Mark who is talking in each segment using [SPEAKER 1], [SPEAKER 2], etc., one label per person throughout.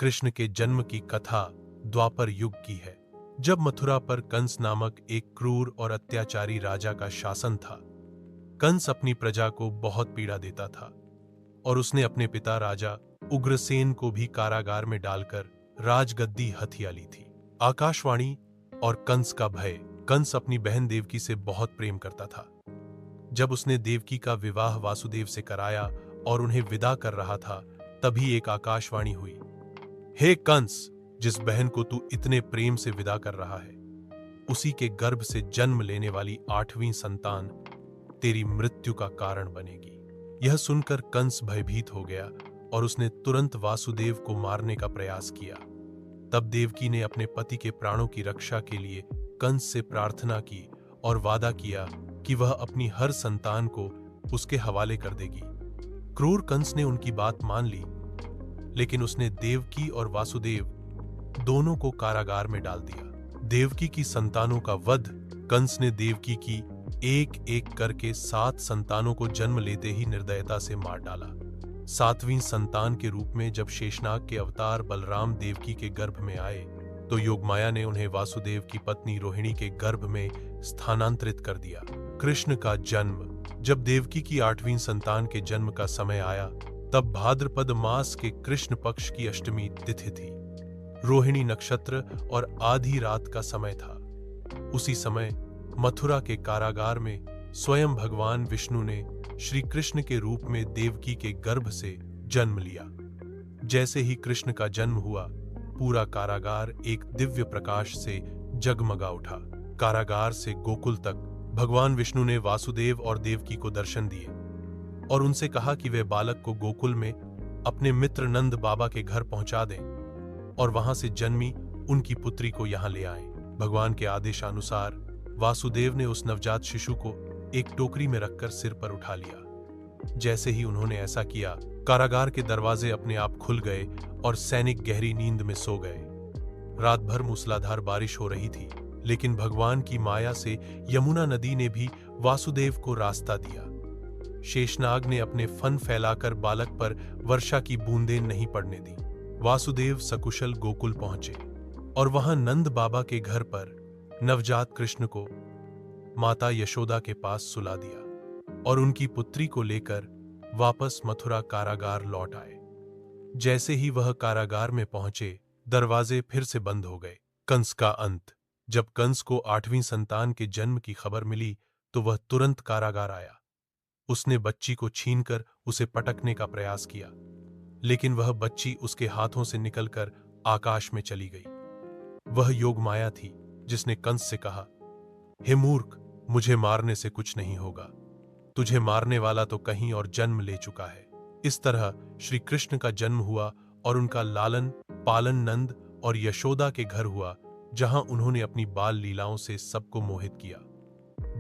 [SPEAKER 1] कृष्ण के जन्म की कथा द्वापर युग की है, जब मथुरा पर कंस नामक एक क्रूर और अत्याचारी राजा का शासन था। कंस अपनी प्रजा को बहुत पीड़ा देता था और उसने अपने पिता राजा उग्रसेन को भी कारागार में डालकर राजगद्दी हथिया ली थी। आकाशवाणी और कंस का भय। कंस अपनी बहन देवकी से बहुत प्रेम करता था। जब उसने देवकी का विवाह वासुदेव से कराया और उन्हें विदा कर रहा था, तभी एक आकाशवाणी हुई। हे कंस, जिस बहन को तू इतने प्रेम से विदा कर रहा है, उसी के गर्भ से जन्म लेने वाली 8वीं संतान तेरी मृत्यु का कारण बनेगी। यह सुनकर कंस भयभीत हो गया और उसने तुरंत वासुदेव को मारने का प्रयास किया। तब देवकी ने अपने पति के प्राणों की रक्षा के लिए कंस से प्रार्थना की और वादा किया कि वह अपनी हर संतान को उसके हवाले कर देगी। क्रूर कंस ने उनकी बात मान ली, लेकिन उसने देवकी और वासुदेव दोनों को कारागार में डाल दिया। देवकी की संतानों का वध। कंस ने देवकी की एक एक करके 7 संतानों को जन्म लेते ही निर्दयता से मार डाला। 7वीं संतान के रूप में जब शेषनाग के अवतार बलराम देवकी के गर्भ में आए, तो योगमाया ने उन्हें वासुदेव की पत्नी रोहिणी के गर्भ में स्थानांतरित कर दिया। कृष्ण का जन्म। जब देवकी की 8वीं संतान के जन्म का समय आया, तब भाद्रपद मास के कृष्ण पक्ष की अष्टमी तिथि थी। रोहिणी नक्षत्र और आधी रात का समय था। उसी समय मथुरा के कारागार में स्वयं भगवान विष्णु ने श्री कृष्ण के रूप में देवकी के गर्भ से जन्म लिया। जैसे ही कृष्ण का जन्म हुआ, पूरा कारागार एक दिव्य प्रकाश से जगमगा उठा। कारागार से गोकुल तक भगवान विष्णु ने वासुदेव और देवकी को दर्शन दिए और उनसे कहा कि वे बालक को गोकुल में अपने मित्र नंद बाबा के घर पहुंचा दें और वहां से जन्मी उनकी पुत्री को यहां ले आएं। भगवान के आदेशानुसार वासुदेव ने उस नवजात शिशु को एक टोकरी में रखकर सिर पर उठा लिया। जैसे ही उन्होंने ऐसा किया, कारागार के दरवाजे अपने आप खुल गए और सैनिक गहरी नींद में सो गए। रात भर मूसलाधार बारिश हो रही थी, लेकिन भगवान की माया से यमुना नदी ने भी वासुदेव को रास्ता दिया। शेषनाग ने अपने फन फैलाकर बालक पर वर्षा की बूंदें नहीं पड़ने दी। वासुदेव सकुशल गोकुल पहुंचे और वहां नंद बाबा के घर पर नवजात कृष्ण को माता यशोदा के पास सुला दिया और उनकी पुत्री को लेकर वापस मथुरा कारागार लौट आए। जैसे ही वह कारागार में पहुंचे, दरवाजे फिर से बंद हो गए। कंस का अंत। जब कंस को 8वीं संतान के जन्म की खबर मिली, तो वह तुरंत कारागार आया। उसने बच्ची को छीनकर उसे पटकने का प्रयास किया, लेकिन वह बच्ची उसके हाथों से निकलकर आकाश में चली गई। वह योगमाया थी, जिसने कंस से कहा, हे मूर्ख, मुझे मारने से कुछ नहीं होगा। तुझे मारने वाला तो कहीं और जन्म ले चुका है। इस तरह श्री कृष्ण का जन्म हुआ और उनका लालन पालन नंद और यशोदा के घर हुआ, जहां उन्होंने अपनी बाल लीलाओं से सबको मोहित किया।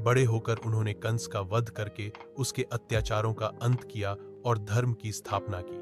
[SPEAKER 1] बड़े होकर उन्होंने कंस का वध करके उसके अत्याचारों का अंत किया और धर्म की स्थापना की।